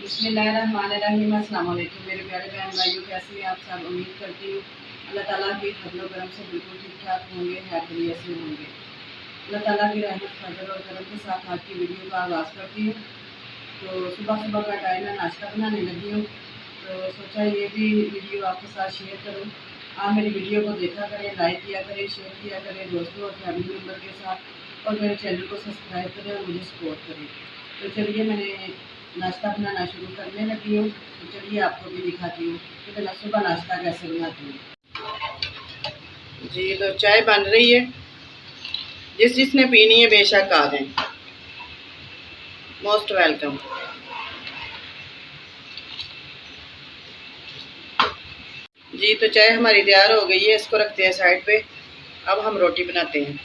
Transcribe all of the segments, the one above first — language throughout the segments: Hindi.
बिस्मिल्लाहिर्रहमानिर्रहीम। अस्सलाम वालेकुम मेरे प्यारे बहन भाइयों, कैसे हैं आप सब। उम्मीद करती हूँ अल्लाह ताला के फजल करम से बिल्कुल ठीक ठाक होंगे, खैरियत से होंगे। अल्लाह ताला की रहमत फजल और करम के साथ आज की वीडियो का आगाज़ करती हूँ। तो सुबह सुबह का टाइम है, नाश्ता बनाने लगी हूँ, तो सोचा ये भी वीडियो आपके साथ शेयर करूँ। आप मेरी वीडियो को देखा करें, लाइक किया करें, शेयर किया करें दोस्तों और फैमिली मेम्बर के साथ, और मेरे चैनल को सब्सक्राइब करें और मुझे सपोर्ट करें। तो चलिए मैंने नाश्ता बनाना शुरू करने लगी हूँ। तो चलिए आपको भी दिखाती हूँ कि मैं सुबह नाश्ता कैसे बनाती हूँ। जी तो चाय बन रही है, जिस जिसने पीनी है बेशक आ जाए, मोस्ट वेलकम। जी तो चाय हमारी तैयार हो गई है, इसको रखते हैं साइड पे। अब हम रोटी बनाते हैं।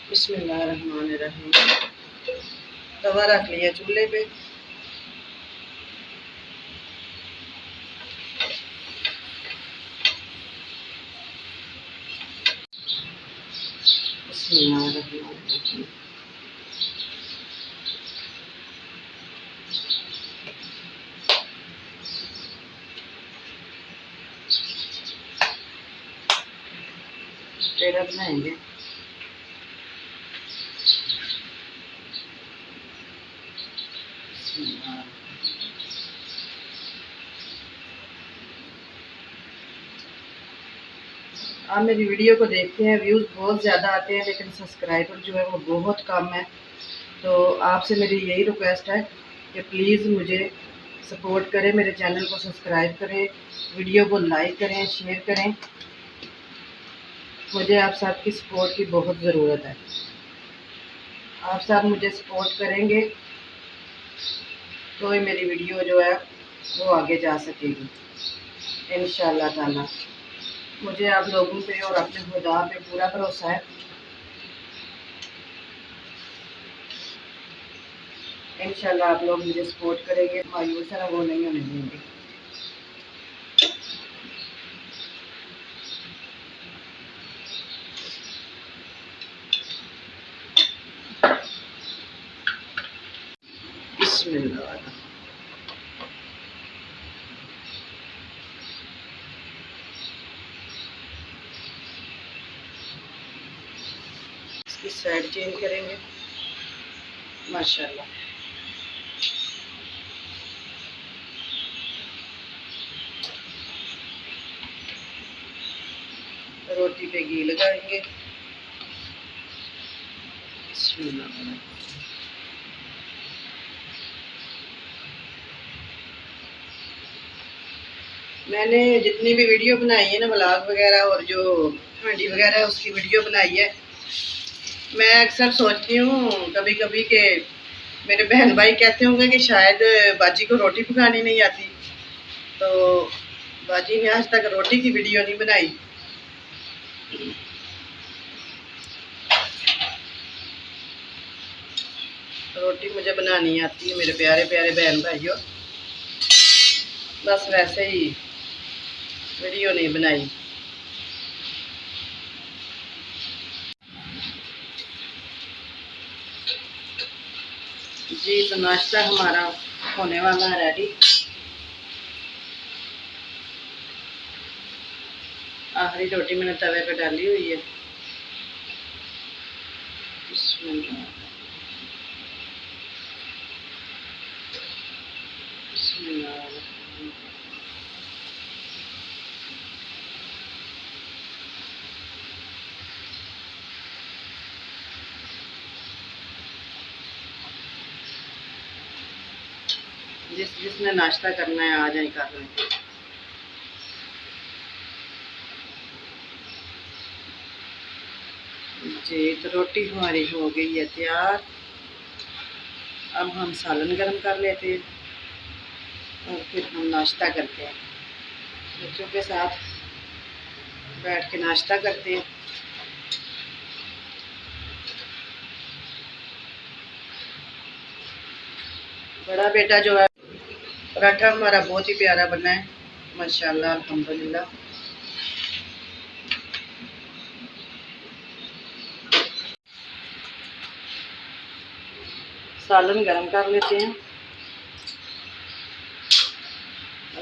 बिस्मिल्लाहिर्रहमानिर्रहीम। तवा रख लिया चूल्हे पे। बिस्मिल्लाहिर्रहमानिर्रहीम। टेढ़ा बनाएंगे। आप मेरी वीडियो को देखते हैं, व्यूज़ बहुत ज़्यादा आते हैं, लेकिन सब्सक्राइबर जो है वो बहुत कम है। तो आपसे मेरी यही रिक्वेस्ट है कि प्लीज़ मुझे सपोर्ट करें, मेरे चैनल को सब्सक्राइब करें, वीडियो को लाइक करें, शेयर करें। मुझे आप सबकी सपोर्ट की बहुत ज़रूरत है। आप सब मुझे सपोर्ट करेंगे तो ही मेरी वीडियो जो है वो आगे जा सकेगी इंशाअल्लाह ताला। मुझे आप लोगों पे और अपने खुदा पे पूरा भरोसा है। इंशाअल्लाह आप लोग मुझे सपोर्ट करेंगे, मायूस है ना वो नहीं होने देंगे। बिस्मिल्लाह। इसकी साइड चेंज करेंगे माशाल्लाह। रोटी पे घी लगाएंगे। मैंने जितनी भी वीडियो बनाई है ना, व्लॉग वगैरह और जो हांडी वगैरह है उसकी वीडियो बनाई है, मैं अक्सर सोचती हूँ कभी कभी कि मेरे बहन भाई कहते होंगे कि शायद बाजी को रोटी पकानी नहीं आती। तो बाजी ने आज तक रोटी की वीडियो नहीं बनाई। रोटी मुझे बनानी आती है मेरे प्यारे प्यारे बहन भाइयों, बस वैसे ही वीडियो नहीं बनाई। जी तो नाश्ता हमारा होने वाला है रेडी। आखिरी रोटी मैंने तवे पे डाली हुई है। जिसने नाश्ता करना है आ जाए कर लें। जी तो रोटी हमारी हो गई है तैयार। अब हम सालन गर्म कर लेते हैं और फिर हम नाश्ता करते हैं। बच्चों के साथ बैठ के नाश्ता करते हैं। बड़ा बेटा जो है, पराठा हमारा बहुत ही प्यारा बना है। माशाल्लाह अल्हम्दुलिल्लाह। सालन गरम कर लेते हैं।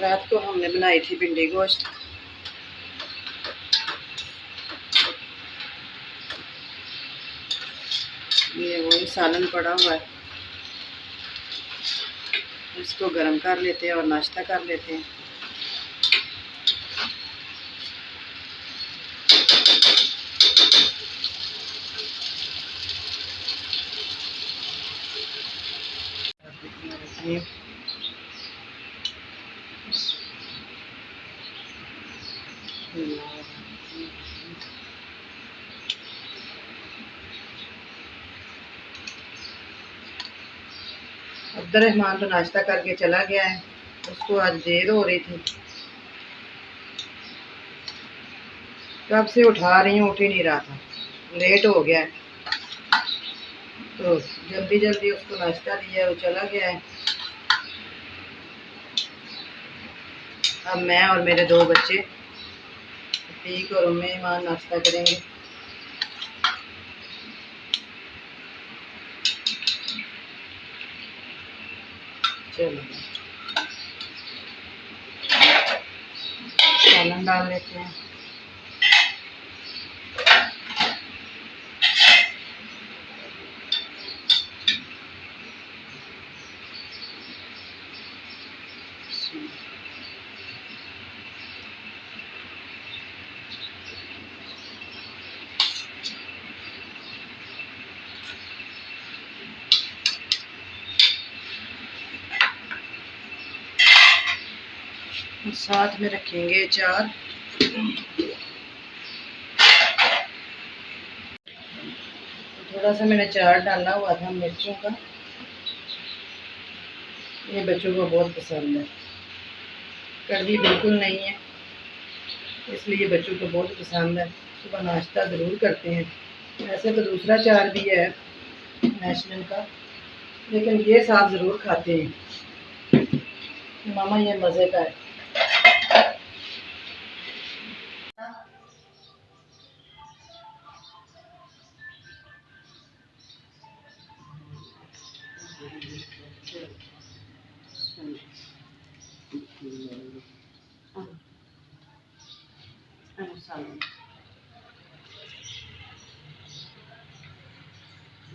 रात को हमने बनाई थी भिंडी गोश्त। ये वही सालन पड़ा हुआ है, इसको गरम कर लेते हैं और नाश्ता कर लेते हैं। अब्दुर्रहमान तो नाश्ता करके चला गया है, उसको आज देर हो रही थी, कब से उठा रही हूँ, उठ ही नहीं रहा था, लेट हो गया है तो जल्दी जल्दी उसको नाश्ता दिया, वो चला गया है। अब मैं और मेरे 2 बच्चे अतीक और उम्मे ईमान नाश्ता करेंगे। चलो सालन डाल लेते हैं। साथ में रखेंगे अचार। थोड़ा सा मैंने अचार डाला हुआ था मिर्चों का, ये बच्चों को बहुत पसंद है, कड़वी बिल्कुल नहीं है, इसलिए बच्चों को बहुत पसंद है। सुबह नाश्ता ज़रूर करते हैं। वैसे तो दूसरा अचार भी है नेशनल का, लेकिन ये साथ ज़रूर खाते हैं। मामा ये मज़े का है।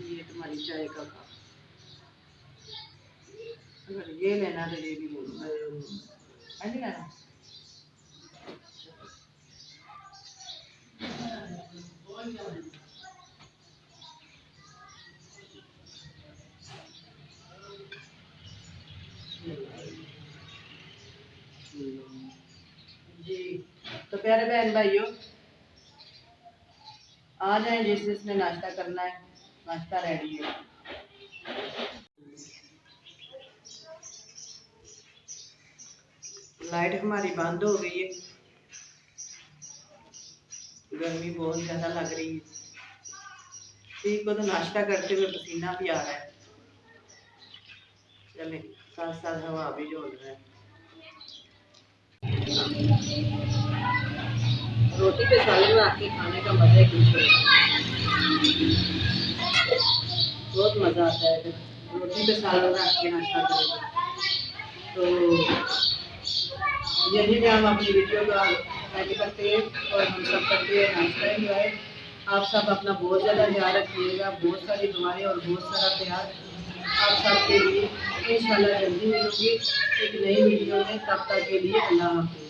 ये तुम्हारी चाय का कप, अगर ये लेना तो ये भी बोलो, लेना। जी तो प्यारे बहन भाइयों, आ जाएं, जिसने नाश्ता करना है, नाश्ता रेडी है। लाइट हमारी बंद हो गई है, गर्मी बहुत ज़्यादा लग रही है। ठीक को तो नाश्ता करते हुए पसीना भी आ रहा है, चले साथ साथ हवा भी झोल रहा है। रोटी पे सालन रख के खाने का मजा ही कुछ है, बहुत मज़ा आता है रोटी पे सालन रख के नाश्ता करेंगे। तो यही में हम अपनी वीडियो का एड करते हैं और हम सब करते हैं नाश्ता एंजॉय। आप सब अपना बहुत ज़्यादा ध्यान रखिएगा, बहुत सारी दुआएं और बहुत सारा प्यार आप सबके लिए। इंशाल्लाह जल्दी मिलूंगी एक नई वीडियो में, तब तक के लिए अल्लाह हाफ़िज़।